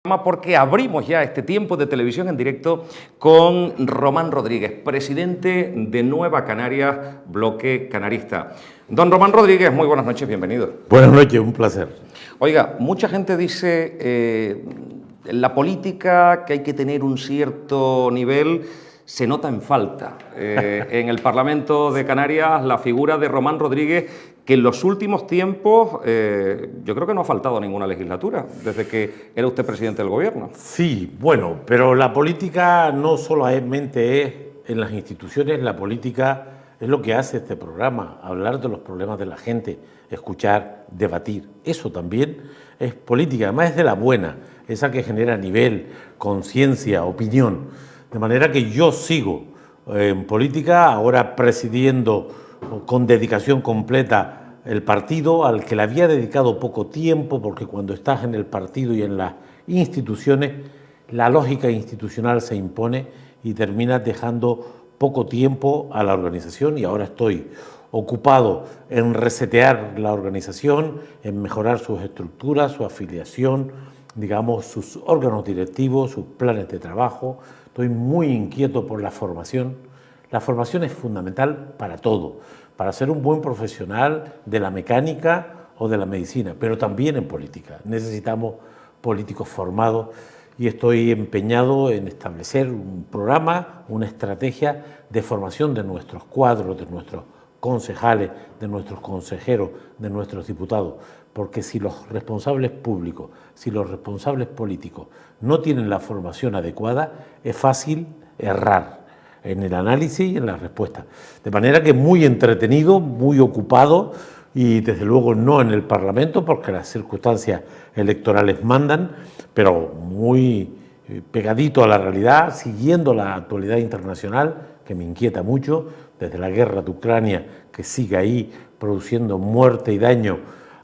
Porque abrimos ya este tiempo de televisión en directo con Román Rodríguez, presidente de Nueva Canarias, bloque canarista. Don Román Rodríguez, muy buenas noches, bienvenido. Buenas noches, un placer. Oiga, mucha gente dice en la política que hay que tener un cierto nivel, se nota en falta. En el Parlamento de Canarias la figura de Román Rodríguez, que en los últimos tiempos yo creo que no ha faltado ninguna legislatura, desde que era usted presidente del gobierno. Sí, bueno, pero la política no solamente es en las instituciones, la política es lo que hace este programa, hablar de los problemas de la gente, escuchar, debatir. Eso también es política, además es de la buena, esa que genera nivel, conciencia, opinión. De manera que yo sigo en política, ahora presidiendo con dedicación completa el partido al que le había dedicado poco tiempo, porque cuando estás en el partido y en las instituciones, la lógica institucional se impone y terminas dejando poco tiempo a la organización, y ahora estoy ocupado en resetear la organización, en mejorar sus estructuras, su afiliación, digamos, sus órganos directivos, sus planes de trabajo. Estoy muy inquieto por la formación. La formación es fundamental para todo, para ser un buen profesional de la mecánica o de la medicina, pero también en política. Necesitamos políticos formados y estoy empeñado en establecer un programa, una estrategia de formación de nuestros cuadros, de nuestros concejales, de nuestros consejeros, de nuestros diputados, porque si los responsables públicos, si los responsables políticos no tienen la formación adecuada, es fácil errar en el análisis y en la respuesta. De manera que muy entretenido, muy ocupado y desde luego no en el Parlamento porque las circunstancias electorales mandan, pero muy pegadito a la realidad, siguiendo la actualidad internacional que me inquieta mucho, desde la guerra de Ucrania que sigue ahí produciendo muerte y daño,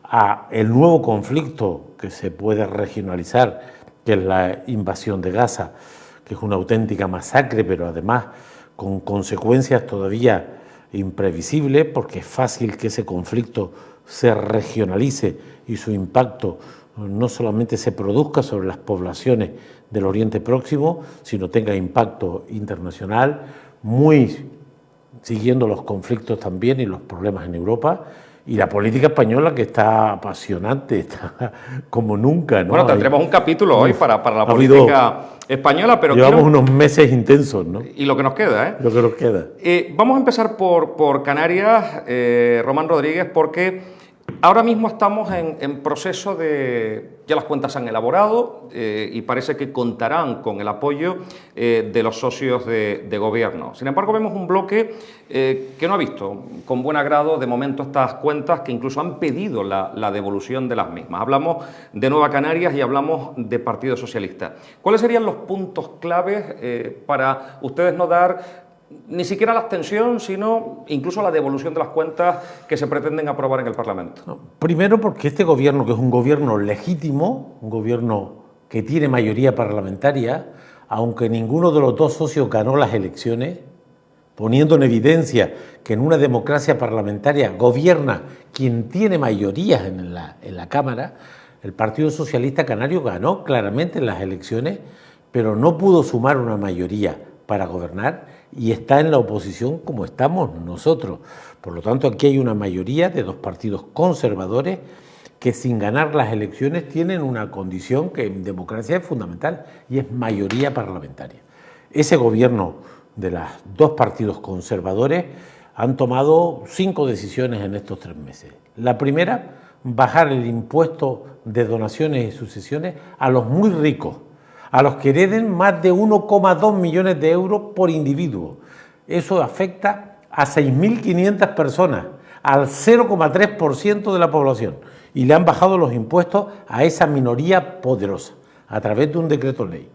a el nuevo conflicto que se puede regionalizar, que es la invasión de Gaza, que es una auténtica masacre, pero además con consecuencias todavía imprevisibles, porque es fácil que ese conflicto se regionalice y su impacto no solamente se produzca sobre las poblaciones del Oriente Próximo, sino tenga impacto internacional, muy siguiendo los conflictos también y los problemas en Europa. Y la política española, que está apasionante, está como nunca, ¿no? Bueno, tendremos un capítulo hoy para la política española, pero llevamos unos meses intensos, ¿no? Y lo que nos queda, ¿eh? Lo que nos queda. Vamos a empezar por Canarias, Román Rodríguez, porque ahora mismo estamos en proceso de... Ya las cuentas se han elaborado y parece que contarán con el apoyo de los socios de gobierno. Sin embargo, vemos un bloque que no ha visto con buen agrado de momento estas cuentas, que incluso han pedido la devolución de las mismas. Hablamos de Nueva Canarias y hablamos de Partido Socialista. ¿Cuáles serían los puntos claves para ustedes no dar ni siquiera la abstención, sino incluso la devolución de las cuentas que se pretenden aprobar en el Parlamento? No, primero porque este gobierno, que es un gobierno legítimo, un gobierno que tiene mayoría parlamentaria, aunque ninguno de los dos socios ganó las elecciones, poniendo en evidencia que en una democracia parlamentaria gobierna quien tiene mayorías en la Cámara, el Partido Socialista Canario ganó claramente en las elecciones, pero no pudo sumar una mayoría para gobernar y está en la oposición como estamos nosotros. Por lo tanto, aquí hay una mayoría de dos partidos conservadores que sin ganar las elecciones tienen una condición que en democracia es fundamental y es mayoría parlamentaria. Ese gobierno de los dos partidos conservadores han tomado 5 decisiones en estos 3 meses. La primera, bajar el impuesto de donaciones y sucesiones a los muy ricos, a los que hereden más de 1,2 millones de euros por individuo. Eso afecta a 6.500 personas, al 0,3% de la población. Y le han bajado los impuestos a esa minoría poderosa, a través de un decreto ley.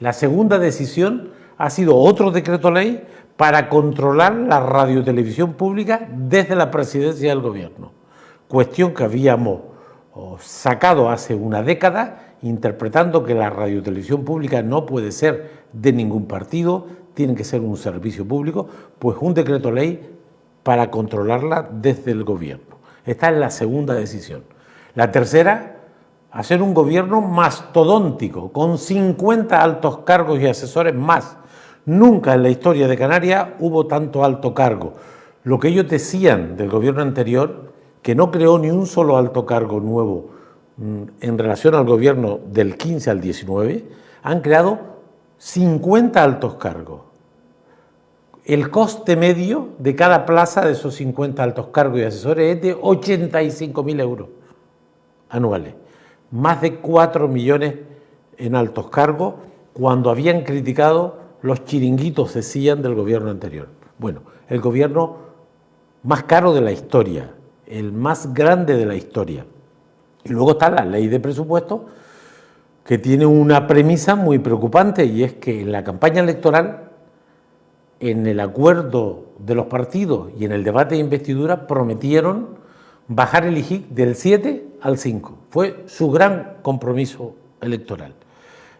La segunda decisión ha sido otro decreto ley para controlar la radiotelevisión pública desde la presidencia del gobierno. Cuestión que habíamos sacado hace una década, interpretando que la radiotelevisión pública no puede ser de ningún partido, tiene que ser un servicio público, pues un decreto ley para controlarla desde el gobierno. Esta es la segunda decisión. La tercera a ser un gobierno mastodóntico, con 50 altos cargos y asesores más. Nunca en la historia de Canarias hubo tanto alto cargo. Lo que ellos decían del gobierno anterior, que no creó ni un solo alto cargo nuevo en relación al gobierno del 15 al 19, han creado 50 altos cargos. El coste medio de cada plaza de esos 50 altos cargos y asesores es de 85.000 euros anuales. Más de 4 millones en altos cargos, cuando habían criticado los chiringuitos, decían, del gobierno anterior. Bueno, el gobierno más caro de la historia, el más grande de la historia. Y luego está la ley de presupuesto, que tiene una premisa muy preocupante, y es que en la campaña electoral, en el acuerdo de los partidos y en el debate de investidura, prometieron bajar el IGIC del 7 al 5. Fue su gran compromiso electoral.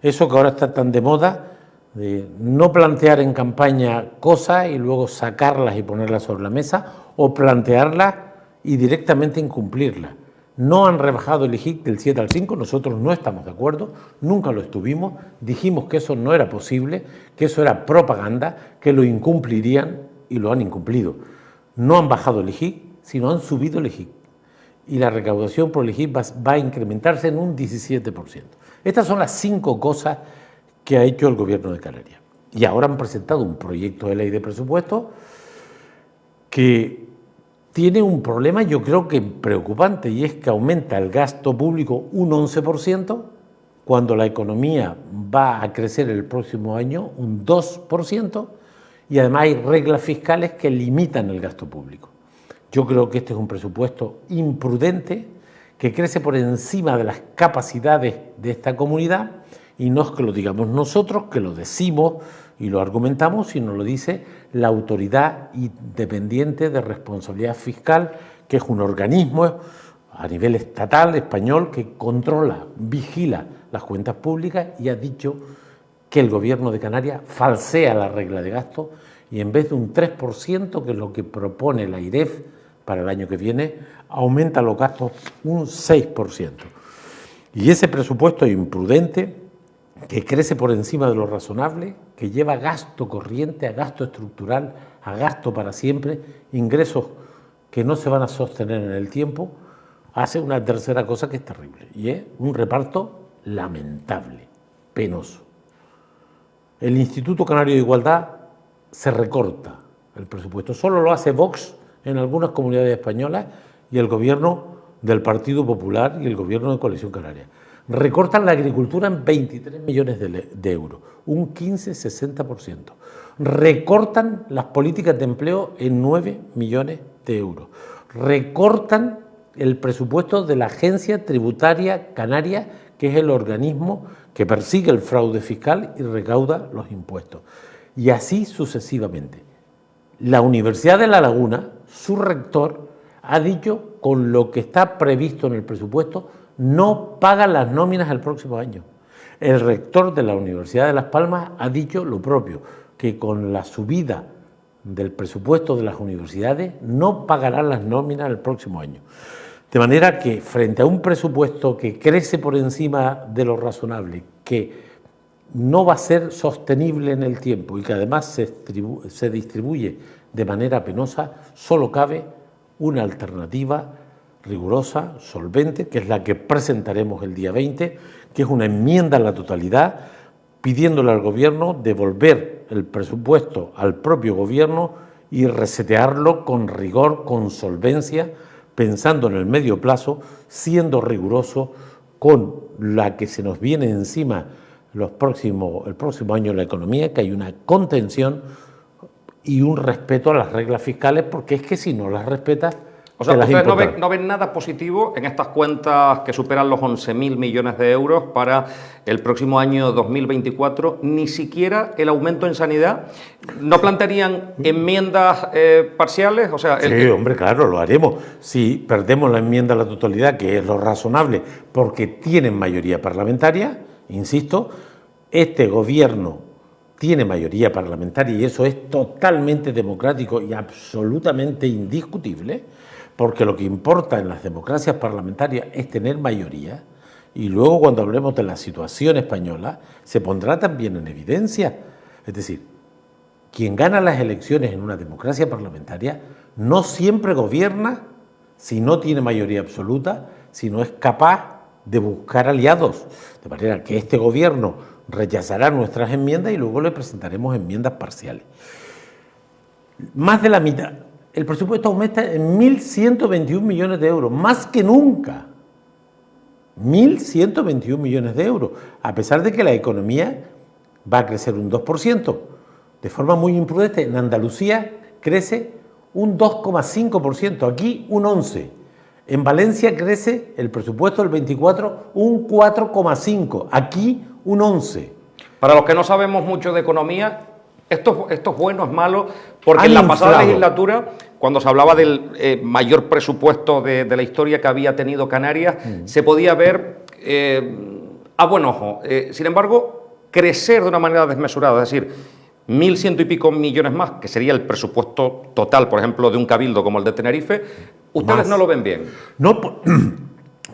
Eso que ahora está tan de moda, de no plantear en campaña cosas y luego sacarlas y ponerlas sobre la mesa, o plantearlas y directamente incumplirlas. No han rebajado el IGIC del 7 al 5, nosotros no estamos de acuerdo, nunca lo estuvimos, dijimos que eso no era posible, que eso era propaganda, que lo incumplirían y lo han incumplido. No han bajado el IGIC, sino han subido el IGIC. Y la recaudación por el IGIC va a incrementarse en un 17%. Estas son las 5 cosas que ha hecho el gobierno de Canarias. Y ahora han presentado un proyecto de ley de presupuesto que tiene un problema, yo creo que preocupante, y es que aumenta el gasto público un 11%, cuando la economía va a crecer el próximo año un 2%, y además hay reglas fiscales que limitan el gasto público. Yo creo que este es un presupuesto imprudente, que crece por encima de las capacidades de esta comunidad, y no es que lo digamos nosotros, que lo decimos y lo argumentamos, sino lo dice la Autoridad Independiente de Responsabilidad Fiscal, que es un organismo a nivel estatal español que controla, vigila las cuentas públicas, y ha dicho que el gobierno de Canarias falsea la regla de gasto y en vez de un 3%, que es lo que propone la AIREF para el año que viene, aumenta los gastos un 6%. Y ese presupuesto imprudente, que crece por encima de lo razonable, que lleva gasto corriente a gasto estructural, a gasto para siempre, ingresos que no se van a sostener en el tiempo, hace una tercera cosa que es terrible, y es un reparto lamentable, penoso. El Instituto Canario de Igualdad se recorta el presupuesto, solo lo hace Vox en algunas comunidades españolas y el gobierno del Partido Popular y el gobierno de Coalición Canaria. Recortan la agricultura en 23 millones de euros, un 15-60%. Recortan las políticas de empleo en 9 millones de euros. Recortan el presupuesto de la Agencia Tributaria Canaria, que es el organismo que persigue el fraude fiscal y recauda los impuestos. Y así sucesivamente. La Universidad de La Laguna, su rector, ha dicho, con lo que está previsto en el presupuesto, no paga las nóminas el próximo año. El rector de la Universidad de Las Palmas ha dicho lo propio, que con la subida del presupuesto de las universidades no pagarán las nóminas el próximo año. De manera que frente a un presupuesto que crece por encima de lo razonable, que no va a ser sostenible en el tiempo y que además se distribuye de manera penosa, solo cabe una alternativa rigurosa, solvente, que es la que presentaremos el día 20, que es una enmienda a la totalidad, pidiéndole al Gobierno devolver el presupuesto al propio Gobierno y resetearlo con rigor, con solvencia, pensando en el medio plazo, siendo riguroso con la que se nos viene encima el próximo año en la economía, que hay una contención y un respeto a las reglas fiscales, porque es que si no las respetas, o sea, ustedes no ven nada positivo en estas cuentas que superan los 11.000 millones de euros para el próximo año 2024, ni siquiera el aumento en sanidad. ¿No plantearían enmiendas parciales? O sea, sí, hombre, claro, lo haremos. Si perdemos la enmienda a la totalidad, que es lo razonable, porque tienen mayoría parlamentaria, insisto, este gobierno tiene mayoría parlamentaria y eso es totalmente democrático y absolutamente indiscutible, porque lo que importa en las democracias parlamentarias es tener mayoría, y luego cuando hablemos de la situación española, se pondrá también en evidencia. Es decir, quien gana las elecciones en una democracia parlamentaria no siempre gobierna si no tiene mayoría absoluta, si no es capaz de buscar aliados. De manera que este gobierno rechazará nuestras enmiendas y luego le presentaremos enmiendas parciales. Más de la mitad. El presupuesto aumenta en 1.121 millones de euros, más que nunca. 1.121 millones de euros, a pesar de que la economía va a crecer un 2%. De forma muy imprudente, en Andalucía crece un 2,5%, aquí un 11%. En Valencia crece el presupuesto del 24 un 4,5%, aquí un 11%. Para los que no sabemos mucho de economía, esto es bueno, es malo, porque en la pasada legislatura, cuando se hablaba del mayor presupuesto de la historia que había tenido Canarias, se podía ver a buen ojo. Sin embargo, crecer de una manera desmesurada, es decir, 1.100 y pico millones más, que sería el presupuesto total, por ejemplo, de un cabildo como el de Tenerife, ustedes más no lo ven bien. No,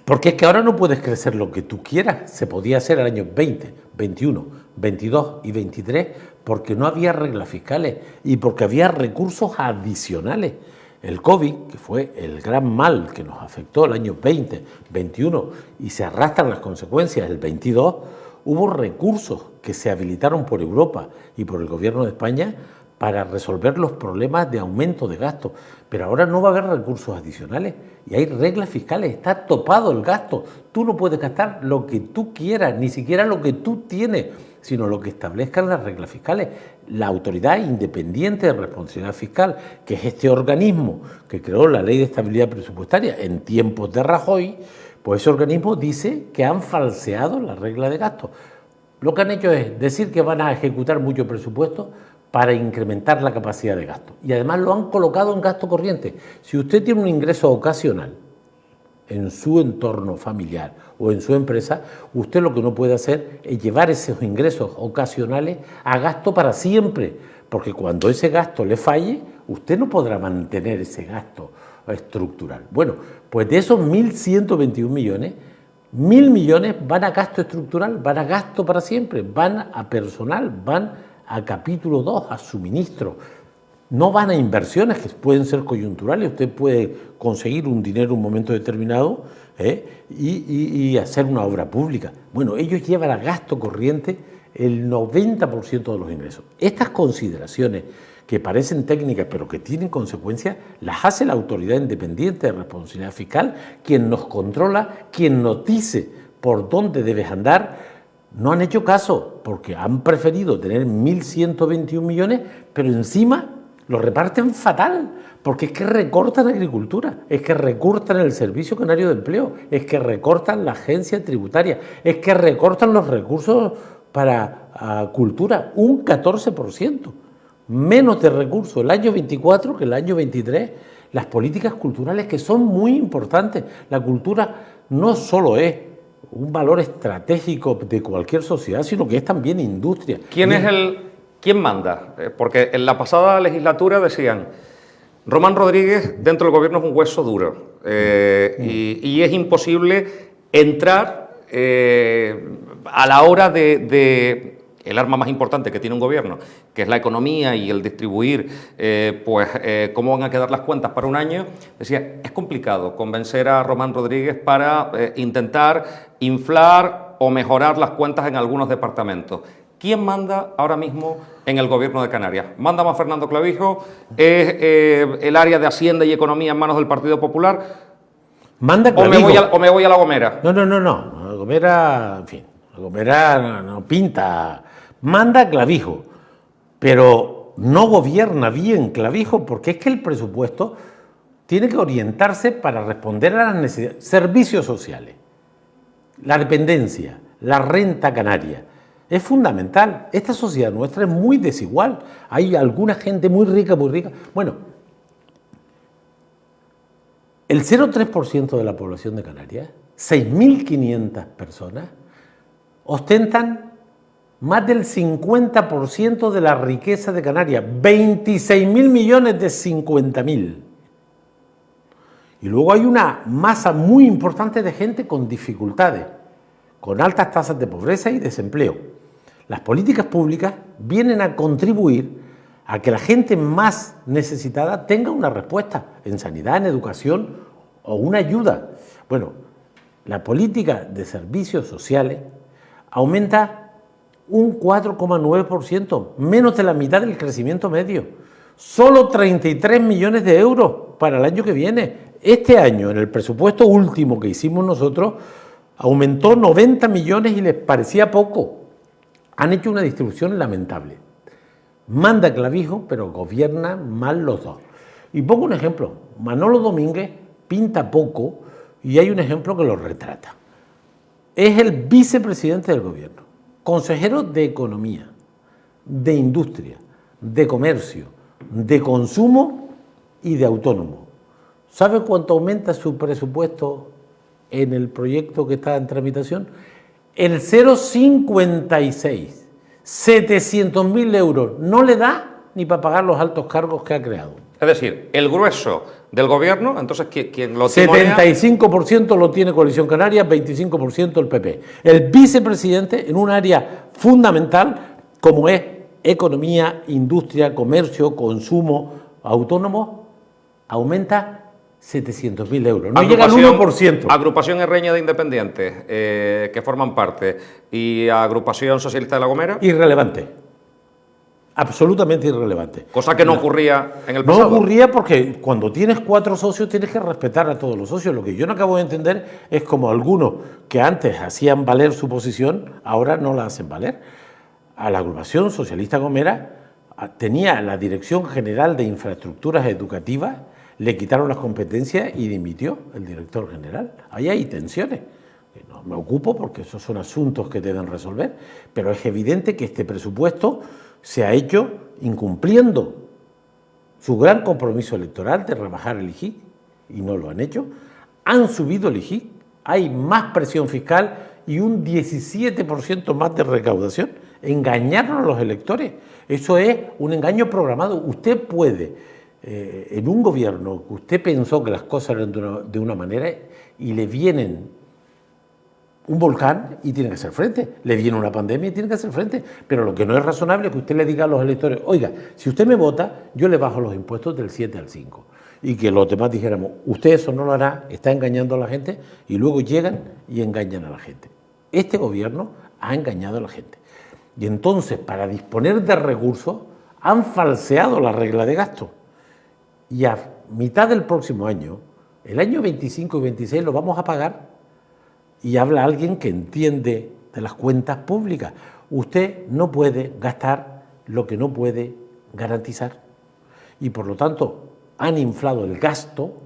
porque es que ahora no puedes crecer lo que tú quieras. Se podía hacer el año 20, 21, 22 y 23 porque no había reglas fiscales y porque había recursos adicionales. El COVID, que fue el gran mal que nos afectó el año 20, 21 y se arrastran las consecuencias el 22, hubo recursos que se habilitaron por Europa y por el Gobierno de España para resolver los problemas de aumento de gasto. Pero ahora no va a haber recursos adicionales y hay reglas fiscales, está topado el gasto. Tú no puedes gastar lo que tú quieras, ni siquiera lo que tú tienes, sino lo que establezcan las reglas fiscales. La Autoridad Independiente de Responsabilidad Fiscal, que es este organismo que creó la Ley de Estabilidad Presupuestaria en tiempos de Rajoy, pues ese organismo dice que han falseado la regla de gasto. Lo que han hecho es decir que van a ejecutar mucho presupuesto para incrementar la capacidad de gasto. Y además lo han colocado en gasto corriente. Si usted tiene un ingreso ocasional en su entorno familiar o en su empresa, usted lo que no puede hacer es llevar esos ingresos ocasionales a gasto para siempre, porque cuando ese gasto le falle, usted no podrá mantener ese gasto estructural. Bueno, pues de esos 1.121 millones, 1.000 millones van a gasto estructural, van a gasto para siempre, van a personal, van a capítulo 2, a suministro. No van a inversiones que pueden ser coyunturales. Usted puede conseguir un dinero en un momento determinado y hacer una obra pública. Bueno, ellos llevan a gasto corriente el 90% de los ingresos. Estas consideraciones que parecen técnicas pero que tienen consecuencias, las hace la Autoridad Independiente de Responsabilidad Fiscal, quien nos controla, quien nos dice por dónde debes andar. No han hecho caso porque han preferido tener 1.121 millones, pero encima lo reparten fatal, porque es que recortan agricultura, es que recortan el Servicio Canario de Empleo, es que recortan la agencia tributaria, es que recortan los recursos para cultura, un 14%. Menos de recursos el año 24 que el año 23. Las políticas culturales, que son muy importantes. La cultura no solo es un valor estratégico de cualquier sociedad, sino que es también industria. ¿Quién manda? Porque en la pasada legislatura decían, Román Rodríguez dentro del gobierno es un hueso duro y es imposible entrar a la hora de el arma más importante que tiene un gobierno, que es la economía y el distribuir, cómo van a quedar las cuentas para un año. Decía, es complicado convencer a Román Rodríguez para intentar inflar o mejorar las cuentas en algunos departamentos. ¿Quién manda ahora mismo en el gobierno de Canarias? ¿Manda más Fernando Clavijo? ¿Es el área de Hacienda y Economía en manos del Partido Popular? ¿Manda Clavijo? ¿O me voy a La Gomera? No. La Gomera, en fin, La Gomera no pinta. Manda Clavijo, pero no gobierna bien Clavijo, porque es que el presupuesto tiene que orientarse para responder a las necesidades, servicios sociales, la dependencia, la renta canaria. Es fundamental. Esta sociedad nuestra es muy desigual. Hay alguna gente muy rica, muy rica. Bueno, el 0,3% de la población de Canarias, 6.500 personas, ostentan más del 50% de la riqueza de Canarias, 26.000 millones de 50.000. Y luego hay una masa muy importante de gente con dificultades. con altas tasas de pobreza y desempleo. Las políticas públicas vienen a contribuir a que la gente más necesitada tenga una respuesta en sanidad, en educación o una ayuda. Bueno, la política de servicios sociales aumenta un 4,9%, menos de la mitad del crecimiento medio. Solo 33 millones de euros para el año que viene. Este año, en el presupuesto último que hicimos nosotros, aumentó 90 millones y les parecía poco. Han hecho una distribución lamentable. Manda clavijo, pero gobierna mal los dos. Y pongo un ejemplo. Manolo Domínguez pinta poco y hay un ejemplo que lo retrata. Es el vicepresidente del gobierno, consejero de Economía, de Industria, de Comercio, de Consumo y de Autónomo. ¿Sabe cuánto aumenta su presupuesto en el proyecto que está en tramitación? El 0,56. 700.000 euros. No le da ni para pagar los altos cargos que ha creado. Es decir, el grueso del gobierno, entonces, ¿quién lo timonea? 75% lo tiene Coalición Canaria, 25% el PP. El vicepresidente, en un área fundamental, como es economía, industria, comercio, consumo, autónomo, aumenta 700.000 euros. No llega al 1%. Agrupación Herreña de Independientes, que forman parte, y Agrupación Socialista de La Gomera. Irrelevante. Absolutamente irrelevante. Cosa que no ocurría en el pasado. No ocurría porque cuando tienes 4 socios tienes que respetar a todos los socios. Lo que yo no acabo de entender es como algunos que antes hacían valer su posición, ahora no la hacen valer. A la Agrupación Socialista Gomera tenía la Dirección General de Infraestructuras Educativas, le quitaron las competencias y dimitió el director general. Ahí hay tensiones. No me ocupo porque esos son asuntos que deben resolver, pero es evidente que este presupuesto se ha hecho incumpliendo su gran compromiso electoral de rebajar el IGIC, y no lo han hecho. Han subido el IGIC, hay más presión fiscal y un 17% más de recaudación. Engañaron a los electores. Eso es un engaño programado. Usted puede, en un gobierno que usted pensó que las cosas eran de una manera y le vienen un volcán y tiene que hacer frente, le viene una pandemia y tiene que hacer frente, pero lo que no es razonable es que usted le diga a los electores, oiga, si usted me vota, yo le bajo los impuestos del 7 al 5, y que los demás dijéramos, usted eso no lo hará, está engañando a la gente, y luego llegan y engañan a la gente. Este gobierno ha engañado a la gente, y entonces para disponer de recursos han falseado la regla de gasto, y a mitad del próximo año, el año 25 y 26 lo vamos a pagar. Y habla alguien que entiende de las cuentas públicas. Usted no puede gastar lo que no puede garantizar. Y por lo tanto han inflado el gasto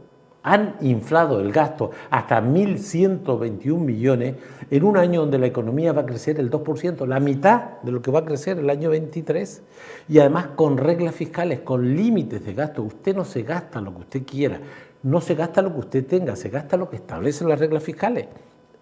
hasta 1.121 millones en un año donde la economía va a crecer el 2%, la mitad de lo que va a crecer el año 23. Y además con reglas fiscales, con límites de gasto. Usted no se gasta lo que usted quiera, no se gasta lo que usted tenga, se gasta lo que establecen las reglas fiscales.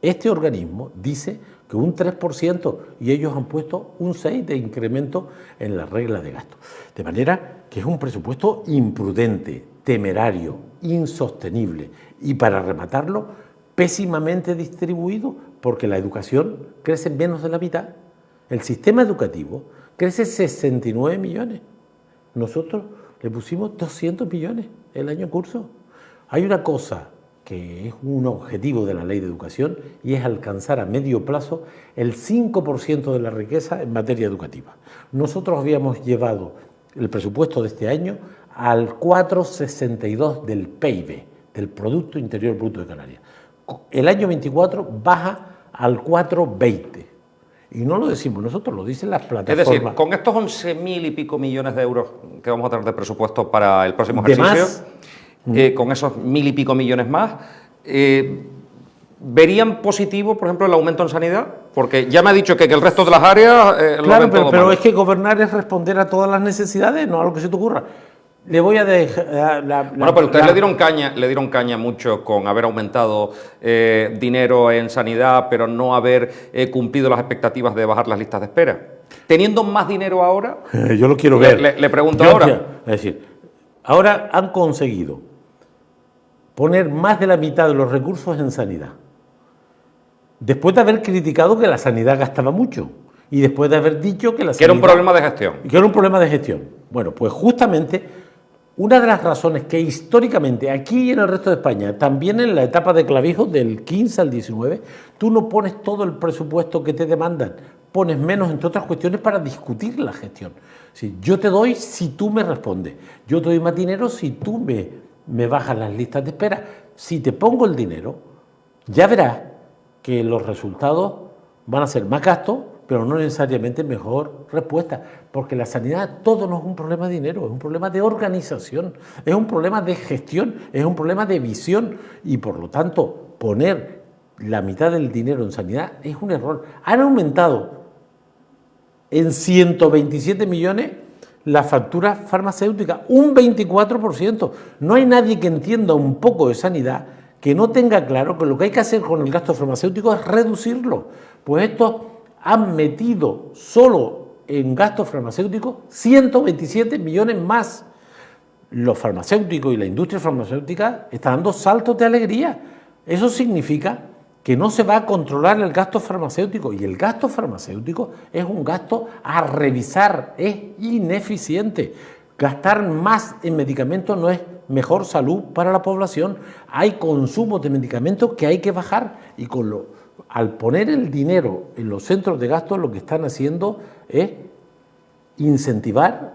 Este organismo dice que un 3% y ellos han puesto un 6% de incremento en la regla de gasto. De manera que es un presupuesto imprudente, temerario, insostenible y, para rematarlo, pésimamente distribuido, porque la educación crece en menos de la mitad. El sistema educativo crece 69 millones. Nosotros le pusimos 200 millones el año en curso. Hay una cosa que es un objetivo de la Ley de Educación y es alcanzar a medio plazo el 5% de la riqueza en materia educativa. Nosotros habíamos llevado el presupuesto de este año al 4,62 del PIB, del Producto Interior Bruto de Canarias. El año 24 baja al 4,20. Y no lo decimos nosotros, lo dicen las plataformas. Es decir, con estos 11.000 y pico millones de euros que vamos a tener de presupuesto para el próximo ejercicio, con esos 1.000 y pico millones más, ¿verían positivo, por ejemplo, el aumento en sanidad? Porque ya me ha dicho que el resto de las áreas claro, pero es que gobernar es responder a todas las necesidades, no a lo que se te ocurra. Le voy a dejar... Bueno, pero ustedes le dieron caña mucho con haber aumentado dinero en sanidad, pero no haber cumplido las expectativas de bajar las listas de espera. Teniendo más dinero ahora... Yo lo quiero ver. Le pregunto ahora. Es decir, ahora han conseguido poner más de la mitad de los recursos en sanidad. después de haber criticado que la sanidad gastaba mucho y después de haber dicho que la sanidad... Que era un problema de gestión. Que era un problema de gestión. Bueno, pues justamente una de las razones que históricamente aquí y en el resto de España, también en la etapa de Clavijo del 15 al 19, tú no pones todo el presupuesto que te demandan, pones menos, entre otras cuestiones, para discutir la gestión. Sí, yo te doy si tú me respondes, yo te doy más dinero si tú me bajas las listas de espera. Si te pongo el dinero, ya verás que los resultados van a ser más gastos, pero no necesariamente mejor respuesta, porque la sanidad todo no es un problema de dinero, es un problema de organización, es un problema de gestión, es un problema de visión, y por lo tanto poner la mitad del dinero en sanidad es un error. Han aumentado en 127 millones la factura farmacéutica, un 24%. No hay nadie que entienda un poco de sanidad que no tenga claro que lo que hay que hacer con el gasto farmacéutico es reducirlo. Pues estos han metido solo en gasto farmacéutico 127 millones más. Los farmacéuticos y la industria farmacéutica están dando saltos de alegría. Eso significa que no se va a controlar el gasto farmacéutico, y el gasto farmacéutico es un gasto a revisar, es ineficiente. Gastar más en medicamentos no es mejor salud para la población. Hay consumo de medicamentos que hay que bajar, y al poner el dinero en los centros de gasto lo que están haciendo es incentivar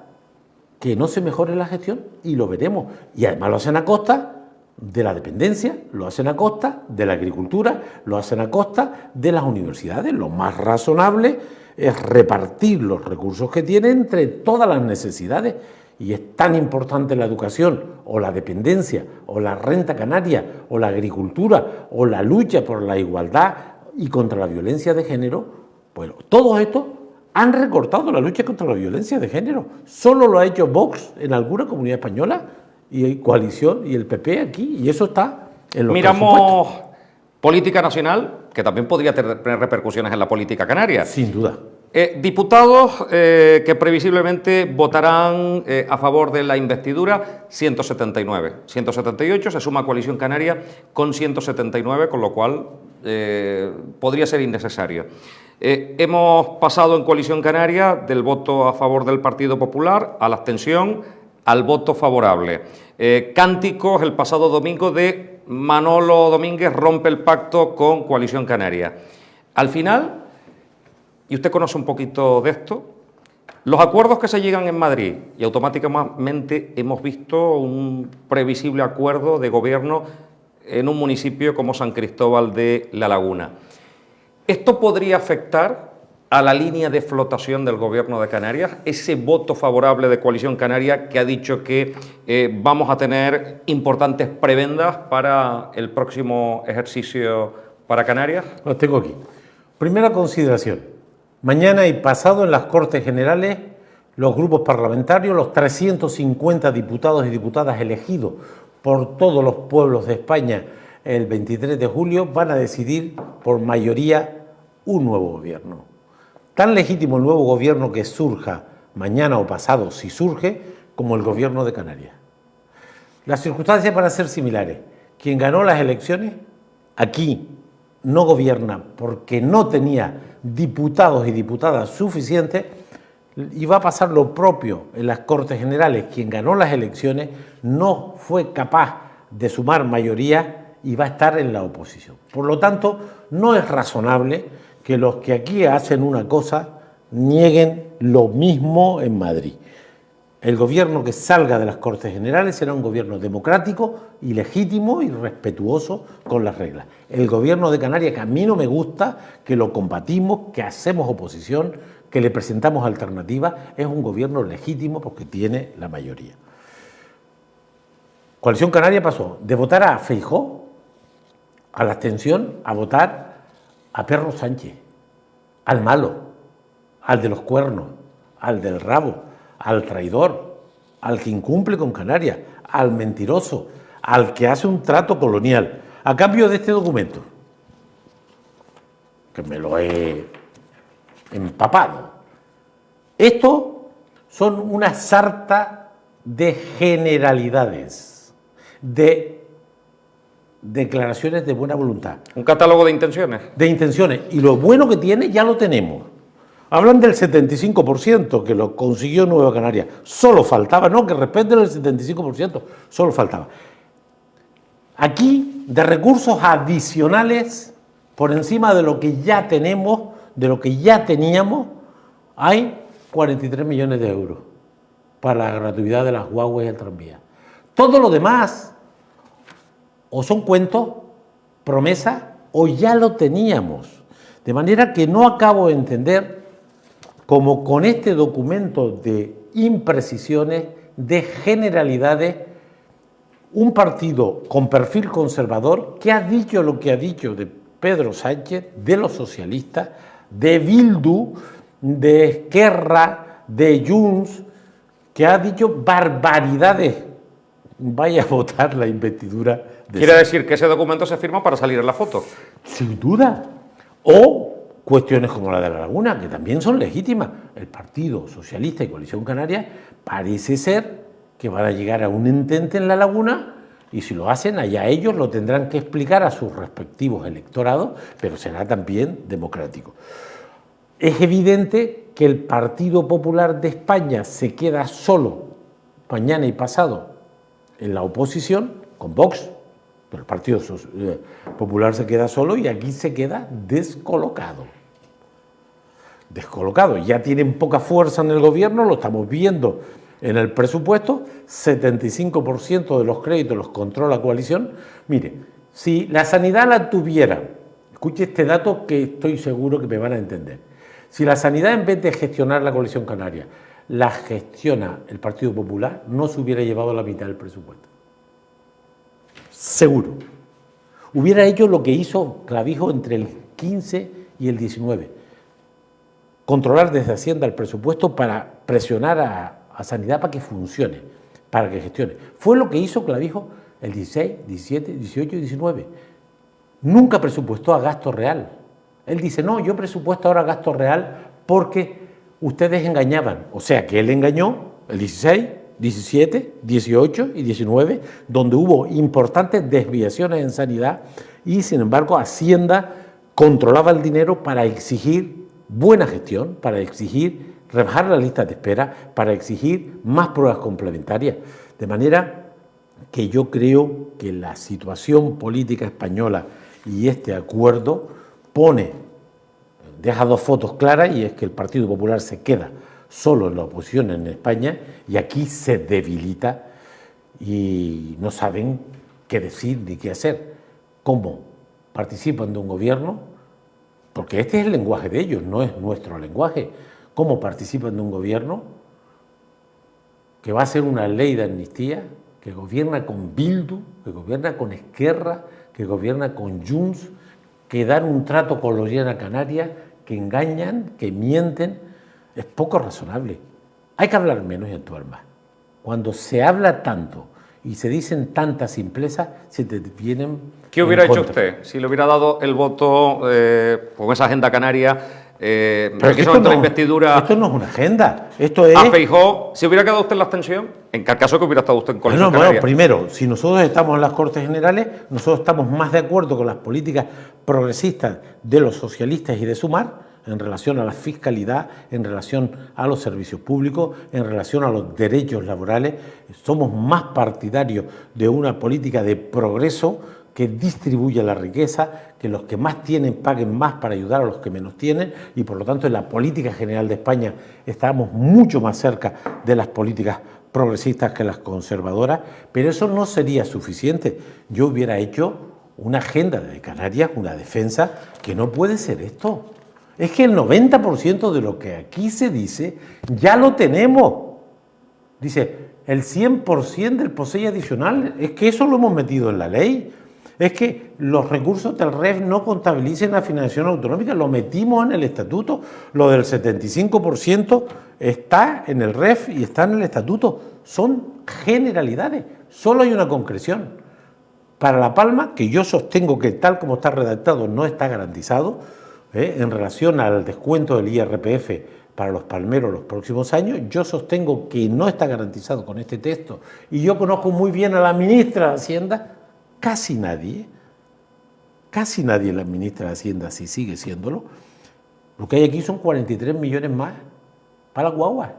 que no se mejore la gestión, y lo veremos. Y además lo hacen a costa de la dependencia, lo hacen a costa de la agricultura, lo hacen a costa de las universidades. Lo más razonable es repartir los recursos que tienen entre todas las necesidades, y es tan importante la educación, o la dependencia, o la renta canaria, o la agricultura, o la lucha por la igualdad y contra la violencia de género. Bueno, todos estos han recortado la lucha contra la violencia de género. Solo lo ha hecho Vox en alguna comunidad española, y Coalición y el PP aquí, y eso está en los Miramos política nacional, que también podría tener repercusiones en la política canaria. Sin duda. Diputados que previsiblemente votarán a favor de la investidura, 179. 178 se suma Coalición Canaria con 179, con lo cual podría ser innecesario. Hemos pasado en Coalición Canaria del voto a favor del Partido Popular a la abstención, al voto favorable. Cánticos el pasado domingo de Manolo Domínguez rompe el pacto con Coalición Canaria. Al final, y usted conoce un poquito de esto, los acuerdos que se llegan en Madrid, y automáticamente hemos visto un previsible acuerdo de gobierno en un municipio como San Cristóbal de la Laguna. ¿Esto podría afectar a la línea de flotación del Gobierno de Canarias, ese voto favorable de Coalición Canaria que ha dicho que vamos a tener importantes prebendas para el próximo ejercicio para Canarias? Lo tengo aquí. Primera consideración. Mañana y pasado en las Cortes Generales, los grupos parlamentarios, los 350 diputados y diputadas elegidos por todos los pueblos de España el 23 de julio, van a decidir por mayoría un nuevo gobierno. Tan legítimo el nuevo gobierno que surja mañana o pasado, si surge, como el gobierno de Canarias. Las circunstancias van a ser similares. Quien ganó las elecciones aquí no gobierna porque no tenía diputados y diputadas suficientes, y va a pasar lo propio en las Cortes Generales. Quien ganó las elecciones no fue capaz de sumar mayoría y va a estar en la oposición. Por lo tanto, no es razonable que los que aquí hacen una cosa nieguen lo mismo en Madrid. El gobierno que salga de las Cortes Generales será un gobierno democrático y legítimo y respetuoso con las reglas. El gobierno de Canarias, que a mí no me gusta, que lo combatimos, que hacemos oposición, que le presentamos alternativas, es un gobierno legítimo porque tiene la mayoría. Coalición Canaria pasó de votar a Feijóo, a la abstención, a votar a Pedro Sánchez, al malo, al de los cuernos, al del rabo, al traidor, al que incumple con Canarias, al mentiroso, al que hace un trato colonial, a cambio de este documento, que me lo he empapado. Esto son una sarta de generalidades, de declaraciones de buena voluntad. Un catálogo de intenciones. De intenciones. Y lo bueno que tiene ya lo tenemos. Hablan del 75% que lo consiguió Nueva Canaria. Solo faltaba, no, que respeten el 75%, solo faltaba. Aquí, de recursos adicionales, por encima de lo que ya tenemos, de lo que ya teníamos, hay 43 millones de euros para la gratuidad de las guaguas y el tranvía. Todo lo demás, o son cuentos, promesas, o ya lo teníamos. De manera que no acabo de entender cómo con este documento de imprecisiones, de generalidades, un partido con perfil conservador que ha dicho lo que ha dicho de Pedro Sánchez, de los socialistas, de Bildu, de Esquerra, de Junts, que ha dicho barbaridades. Vaya a votar la investidura. ¿Quiere decir que ese documento se firma para salir en la foto? Sin duda. O cuestiones como la de la Laguna, que también son legítimas. El Partido Socialista y Coalición Canaria parece ser que van a llegar a un entente en la Laguna, y si lo hacen, allá ellos lo tendrán que explicar a sus respectivos electorados, pero será también democrático. Es evidente que el Partido Popular de España se queda solo mañana y pasado en la oposición con Vox, pero el Partido Popular se queda solo y aquí se queda descolocado. Descolocado, ya tienen poca fuerza en el gobierno, lo estamos viendo en el presupuesto, 75% de los créditos los controla la coalición. Mire, si la sanidad la tuviera, escuche este dato que estoy seguro que me van a entender, si la sanidad en vez de gestionar la coalición canaria, la gestiona el Partido Popular, no se hubiera llevado la mitad del presupuesto. Seguro. Hubiera hecho lo que hizo Clavijo entre el 15 y el 19. Controlar desde Hacienda el presupuesto para presionar a Sanidad para que funcione, para que gestione. Fue lo que hizo Clavijo el 16, 17, 18 y 19. Nunca presupuestó a gasto real. Él dice, no, yo presupuesto ahora gasto real porque ustedes engañaban. O sea que él engañó el 16, 17, 18 y 19, donde hubo importantes desviaciones en sanidad y, sin embargo, Hacienda controlaba el dinero para exigir buena gestión, para exigir rebajar la lista de espera, para exigir más pruebas complementarias. De manera que yo creo que la situación política española y este acuerdo deja dos fotos claras, y es que el Partido Popular se queda solo en la oposición en España y aquí se debilita y no saben qué decir ni qué hacer. ¿Cómo participan de un gobierno? Porque este es el lenguaje de ellos, no es nuestro lenguaje. ¿Cómo participan de un gobierno que va a hacer una ley de amnistía, que gobierna con Bildu, que gobierna con Esquerra, que gobierna con Junts, que dan un trato colonial a Canarias, que engañan, que mienten? Es poco razonable. Hay que hablar menos y actuar más. Cuando se habla tanto y se dicen tantas simplezas, se te vienen. ¿Qué hubiera hecho usted si le hubiera dado el voto con esa agenda canaria? Pero que esto, no, la investidura esto no es una agenda, esto es. A Feijóo, ¿se hubiera quedado usted en la abstención? En caso que hubiera estado usted en coalición canaria. Bueno, primero, si nosotros estamos en las Cortes Generales, nosotros estamos más de acuerdo con las políticas progresistas de los socialistas y de Sumar, en relación a la fiscalidad, en relación a los servicios públicos, en relación a los derechos laborales. Somos más partidarios de una política de progreso que distribuya la riqueza, que los que más tienen paguen más para ayudar a los que menos tienen, y por lo tanto en la política general de España estamos mucho más cerca de las políticas progresistas que las conservadoras, pero eso no sería suficiente. Yo hubiera hecho una agenda de Canarias, una defensa, que no puede ser esto. Es que el 90% de lo que aquí se dice ya lo tenemos. Dice, el 100% del POSEI adicional, es que eso lo hemos metido en la ley. Es que los recursos del REF no contabilicen la financiación autonómica, lo metimos en el estatuto. Lo del 75% está en el REF y está en el estatuto. Son generalidades, solo hay una concreción. Para La Palma, que yo sostengo que tal como está redactado no está garantizado, en relación al descuento del IRPF para los palmeros los próximos años, yo sostengo que no está garantizado con este texto. Y yo conozco muy bien a la ministra de Hacienda, casi nadie la ministra de Hacienda, si sigue siéndolo, lo que hay aquí son 43 millones más para la guagua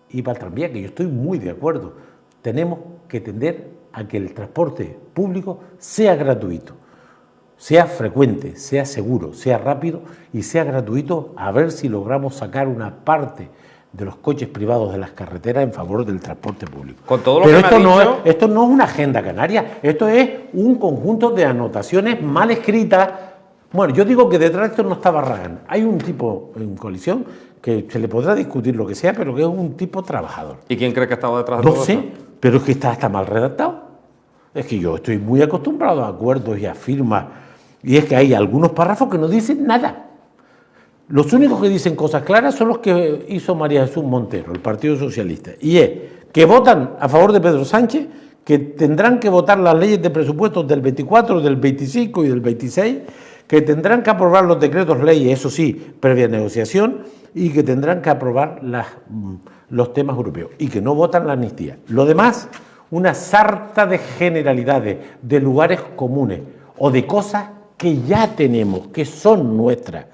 y para el tranvía, que yo estoy muy de acuerdo. Tenemos que tender a que el transporte público sea gratuito, sea frecuente, sea seguro, sea rápido y sea gratuito, a ver si logramos sacar una parte de los coches privados de las carreteras en favor del transporte público. Con todo lo Pero que me ha dicho... esto no es una agenda canaria, esto es un conjunto de anotaciones mal escritas. Bueno, yo digo que detrás de esto no está Barragán. Hay un tipo en coalición que se le podrá discutir lo que sea, pero que es un tipo trabajador. ¿Y quién cree que estaba detrás de No todo sé, eso? pero es que está hasta mal redactado. Es que yo estoy muy acostumbrado a acuerdos y a firmas, y es que hay algunos párrafos que no dicen nada. Los únicos que dicen cosas claras son los que hizo María Jesús Montero, el Partido Socialista, y es que votan a favor de Pedro Sánchez, que tendrán que votar las leyes de presupuestos del 24, del 25 y del 26, que tendrán que aprobar los decretos leyes, eso sí, previa negociación, y que tendrán que aprobar los temas europeos, y que no votan la amnistía. Lo demás, una sarta de generalidades, de lugares comunes, o de cosas que ya tenemos, que son nuestras.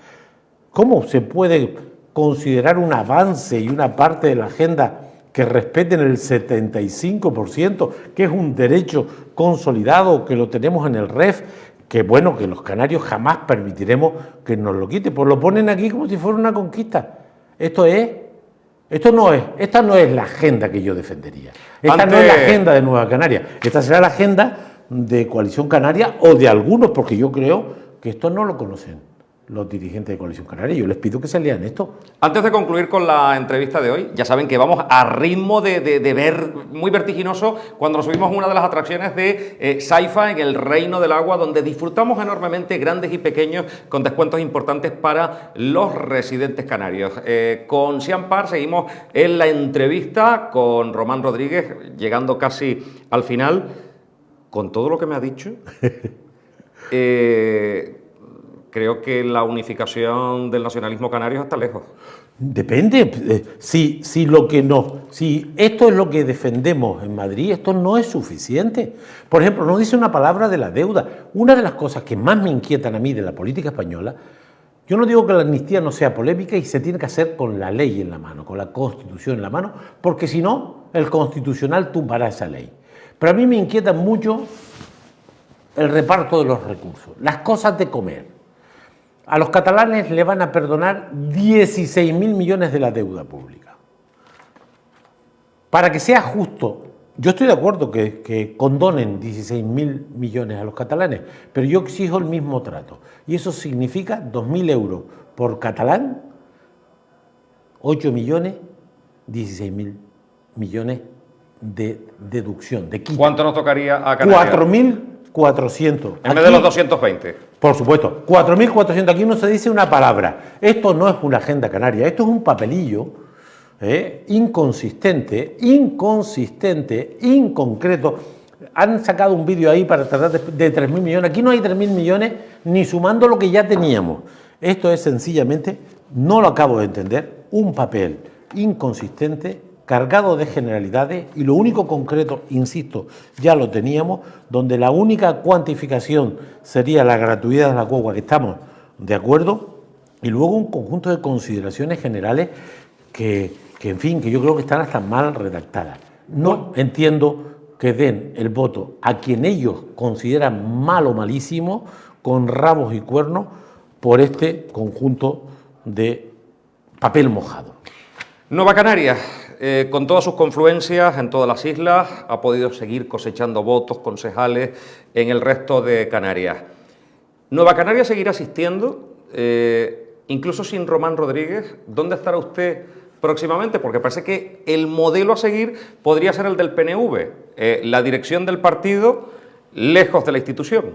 ¿Cómo se puede considerar un avance y una parte de la agenda que respeten el 75%, que es un derecho consolidado, que lo tenemos en el REF, que bueno, que los canarios jamás permitiremos que nos lo quite? Pues lo ponen aquí como si fuera una conquista. Esta no es la agenda que yo defendería. Esta no es la agenda de Nueva Canarias. Esta será la agenda de Coalición Canaria o de algunos, porque yo creo que esto no lo conocen los dirigentes de Coalición Canaria. Yo les pido que se lean esto. Antes de concluir con la entrevista de hoy, ya saben que vamos a ritmo de ver muy vertiginoso cuando nos subimos a una de las atracciones de Saifa en el Reino del Agua, donde disfrutamos enormemente, grandes y pequeños, con descuentos importantes para los residentes canarios. Con Xian Par seguimos en la entrevista con Román Rodríguez, llegando casi al final. Con todo lo que me ha dicho... creo que la unificación del nacionalismo canario está lejos. Depende. Si esto es lo que defendemos en Madrid, esto no es suficiente. Por ejemplo, no dice una palabra de la deuda. Una de las cosas que más me inquietan a mí de la política española, yo no digo que la amnistía no sea polémica y se tiene que hacer con la ley en la mano, con la Constitución en la mano, porque si no, el Constitucional tumbará esa ley. Pero a mí me inquieta mucho el reparto de los recursos, las cosas de comer. A los catalanes le van a perdonar 16.000 millones de la deuda pública. Para que sea justo, yo estoy de acuerdo que condonen 16.000 millones a los catalanes, pero yo exijo el mismo trato. Y eso significa 2.000 euros por catalán, 8 millones, 16.000 millones de deducción, de quita. ¿Cuánto nos tocaría a Canarias? 4.400. En vez de los 220. Por supuesto, 4.400. Aquí no se dice una palabra. Esto no es una agenda canaria, esto es un papelillo inconsistente, inconcreto. Han sacado un vídeo ahí para tratar de 3.000 millones. Aquí no hay 3.000 millones ni sumando lo que ya teníamos. Esto es sencillamente, no lo acabo de entender, un papel inconsistente, cargado de generalidades, y lo único concreto, insisto, ya lo teníamos, donde la única cuantificación sería la gratuidad de la guagua, que estamos de acuerdo, y luego un conjunto de consideraciones generales que en fin, que yo creo que están hasta mal redactadas. No entiendo que den el voto a quien ellos consideran malo, malísimo, con rabos y cuernos, por este conjunto de papel mojado. Nueva Canarias, con todas sus confluencias en todas las islas, ha podido seguir cosechando votos, concejales en el resto de Canarias. Nueva Canarias seguirá asistiendo, incluso sin Román Rodríguez. ¿Dónde estará usted próximamente? Porque parece que el modelo a seguir podría ser el del PNV, la dirección del partido lejos de la institución.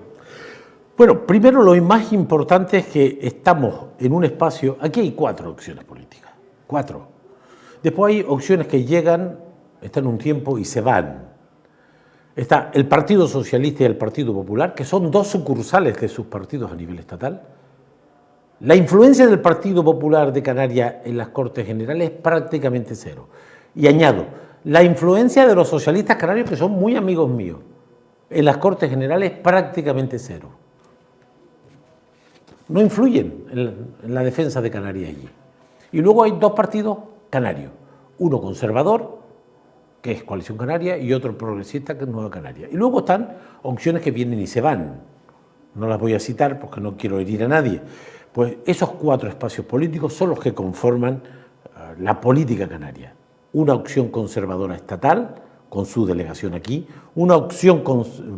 Bueno, primero lo más importante es que estamos en un espacio, aquí hay 4 opciones políticas, 4. Después hay opciones que llegan, están un tiempo y se van. Está el Partido Socialista y el Partido Popular, que son 2 sucursales de sus partidos a nivel estatal. La influencia del Partido Popular de Canarias en las Cortes Generales es prácticamente cero. Y añado, la influencia de los socialistas canarios, que son muy amigos míos, en las Cortes Generales prácticamente cero. No influyen en la defensa de Canarias allí. Y luego hay dos partidos canarios, uno conservador, que es Coalición Canaria, y otro progresista, que es Nueva Canaria. Y luego están opciones que vienen y se van. No las voy a citar porque no quiero herir a nadie. Pues esos cuatro espacios políticos son los que conforman la política canaria. Una opción conservadora estatal, con su delegación aquí, una opción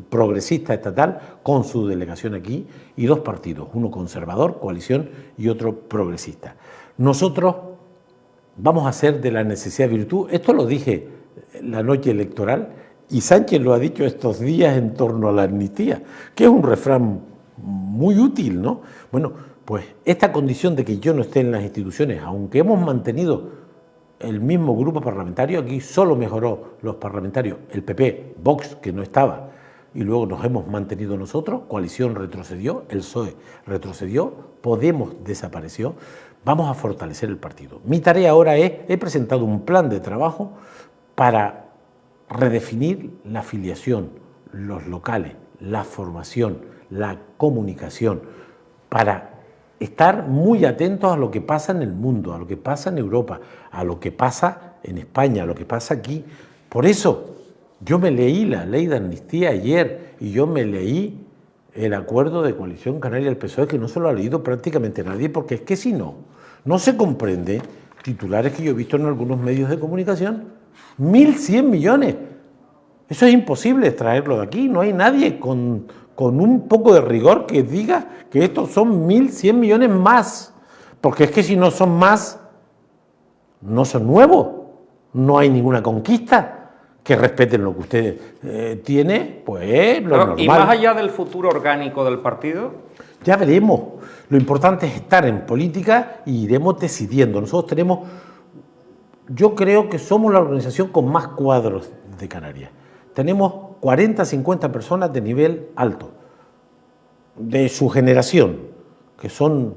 progresista estatal, con su delegación aquí, y dos partidos, uno conservador, coalición, y otro progresista. Nosotros vamos a hacer de la necesidad virtud. Esto lo dije la noche electoral, y Sánchez lo ha dicho estos días en torno a la amnistía, que es un refrán muy útil, ¿no? Bueno, pues esta condición de que yo no esté en las instituciones, aunque hemos mantenido el mismo grupo parlamentario, aquí solo mejoró los parlamentarios, el PP, Vox, que no estaba, y luego nos hemos mantenido nosotros, Coalición retrocedió, el PSOE retrocedió, Podemos desapareció, vamos a fortalecer el partido. Mi tarea ahora he presentado un plan de trabajo para redefinir la afiliación, los locales, la formación, la comunicación, para estar muy atentos a lo que pasa en el mundo, a lo que pasa en Europa, a lo que pasa en España, a lo que pasa aquí. Por eso yo me leí la ley de amnistía ayer y yo me leí el acuerdo de Coalición Canaria del PSOE, que no se lo ha leído prácticamente nadie, porque es que si no, no se comprende titulares que yo he visto en algunos medios de comunicación. 1.100 millones. Eso es imposible extraerlo de aquí. No hay nadie con un poco de rigor que diga que estos son 1.100 millones más. Porque es que si no son más, no son nuevos. No hay ninguna conquista. Que respeten lo que usted tiene, pues lo normal. ¿Y más allá del futuro orgánico del partido? Ya veremos. Lo importante es estar en política y iremos decidiendo. Nosotros tenemos... Yo creo que somos la organización con más cuadros de Canarias. Tenemos 40, 50 personas de nivel alto, de su generación, que son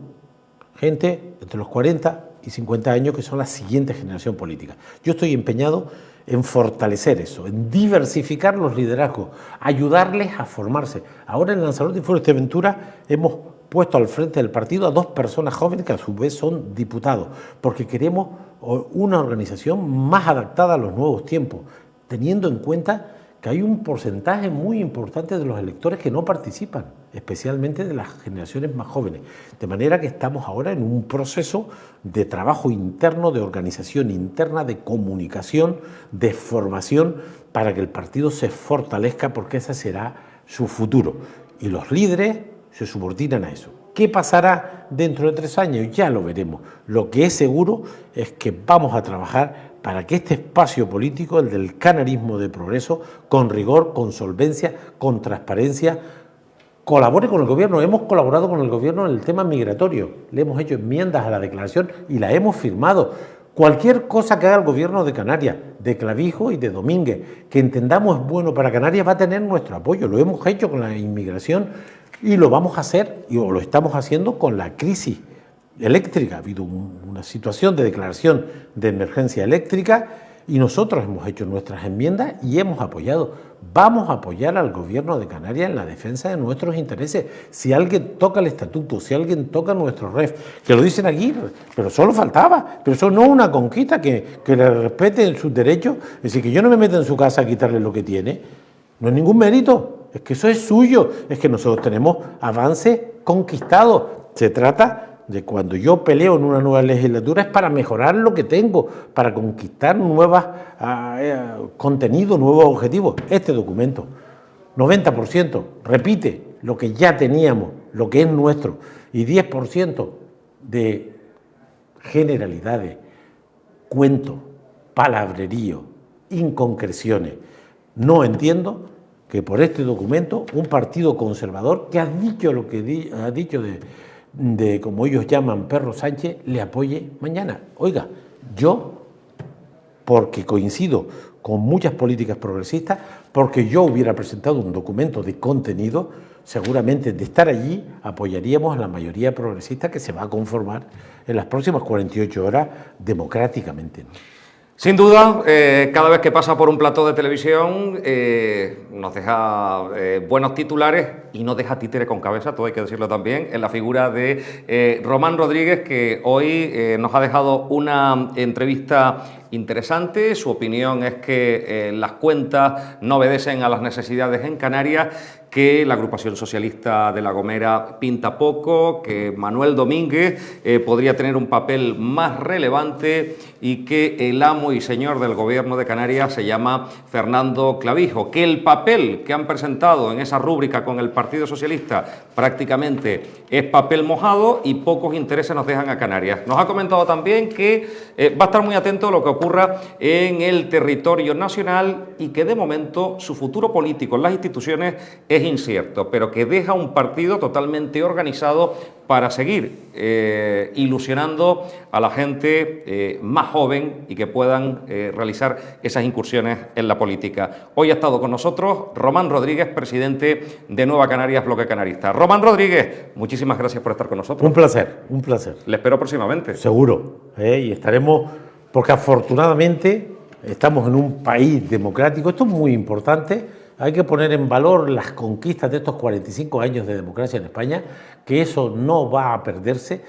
gente entre los 40 y 50 años, que son la siguiente generación política. Yo estoy empeñado en fortalecer eso, en diversificar los liderazgos, ayudarles a formarse. Ahora en Lanzarote y Fuerteventura hemos puesto al frente del partido a dos personas jóvenes que a su vez son diputados, porque queremos una organización más adaptada a los nuevos tiempos, teniendo en cuenta que hay un porcentaje muy importante de los electores que no participan, especialmente de las generaciones más jóvenes. De manera que estamos ahora en un proceso de trabajo interno, de organización interna, de comunicación, de formación, para que el partido se fortalezca, porque ese será su futuro. Y los líderes se subordinan a eso. ¿Qué pasará dentro de 3 años? Ya lo veremos. Lo que es seguro es que vamos a trabajar para que este espacio político, el del canarismo de progreso, con rigor, con solvencia, con transparencia, colabore con el gobierno. Hemos colaborado con el gobierno en el tema migratorio, le hemos hecho enmiendas a la declaración y la hemos firmado. Cualquier cosa que haga el gobierno de Canarias, de Clavijo y de Domínguez, que entendamos es bueno para Canarias, va a tener nuestro apoyo. Lo hemos hecho con la inmigración y lo vamos a hacer, y lo estamos haciendo con la crisis eléctrica. Ha habido una situación de declaración de emergencia eléctrica y nosotros hemos hecho nuestras enmiendas y hemos apoyado. Vamos a apoyar al gobierno de Canarias en la defensa de nuestros intereses. Si alguien toca el estatuto, si alguien toca nuestro REF, que lo dicen aquí, pero solo faltaba, pero eso no es una conquista, que le respeten sus derechos. Es decir, que yo no me meta en su casa a quitarle lo que tiene, no es ningún mérito, es que eso es suyo, es que nosotros tenemos avances conquistados. Se trata de cuando yo peleo en una nueva legislatura es para mejorar lo que tengo, para conquistar nuevos contenidos, nuevos objetivos. Este documento, 90%, repite lo que ya teníamos, lo que es nuestro, y 10% de generalidades, cuentos, palabrerío, inconcreciones. No entiendo que por este documento un partido conservador que ha dicho lo que ha dicho de como ellos llaman Perro Sánchez, le apoye mañana. Oiga, yo, porque coincido con muchas políticas progresistas, porque yo hubiera presentado un documento de contenido, seguramente de estar allí apoyaríamos a la mayoría progresista que se va a conformar en las próximas 48 horas democráticamente, ¿no? Sin duda, cada vez que pasa por un plató de televisión nos deja buenos titulares y no deja títere con cabeza, todo hay que decirlo también, en la figura de Román Rodríguez, que hoy nos ha dejado una entrevista interesante. Su opinión es que las cuentas no obedecen a las necesidades en Canarias, que la agrupación socialista de La Gomera pinta poco, que Manuel Domínguez podría tener un papel más relevante y que el amo y señor del gobierno de Canarias se llama Fernando Clavijo, que el papel que han presentado en esa rúbrica con el Partido Socialista prácticamente es papel mojado y pocos intereses nos dejan a Canarias. Nos ha comentado también que va a estar muy atento a lo que ocurra en el territorio nacional y que de momento su futuro político en las instituciones es incierto, pero que deja un partido totalmente organizado para seguir ilusionando a la gente más joven y que puedan realizar esas incursiones en la política. Hoy ha estado con nosotros Román Rodríguez, presidente de Nueva Canarias, Bloque Canarista. Román Rodríguez, muchísimas gracias por estar con nosotros. Un placer, un placer. Le espero próximamente. Seguro, y estaremos, porque afortunadamente estamos en un país democrático. Esto es muy importante. Hay que poner en valor las conquistas de estos 45 años de democracia en España, que eso no va a perderse.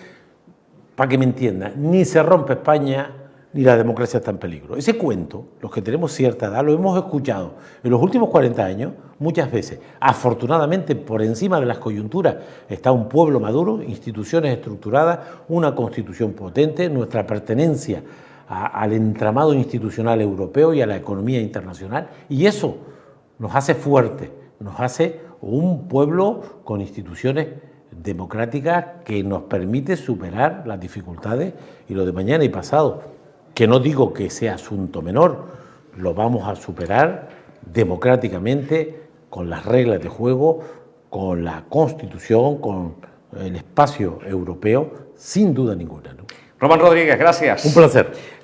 Para que me entiendan, ni se rompe España, ni la democracia está en peligro. Ese cuento, los que tenemos cierta edad, lo hemos escuchado en los últimos 40 años muchas veces. Afortunadamente, por encima de las coyunturas está un pueblo maduro, instituciones estructuradas, una constitución potente, nuestra pertenencia al entramado institucional europeo y a la economía internacional, y eso nos hace fuertes, nos hace un pueblo con instituciones democráticas que nos permite superar las dificultades y lo de mañana y pasado, que no digo que sea asunto menor, lo vamos a superar democráticamente con las reglas de juego, con la Constitución, con el espacio europeo, sin duda ninguna, ¿no? Román Rodríguez, gracias. Un placer.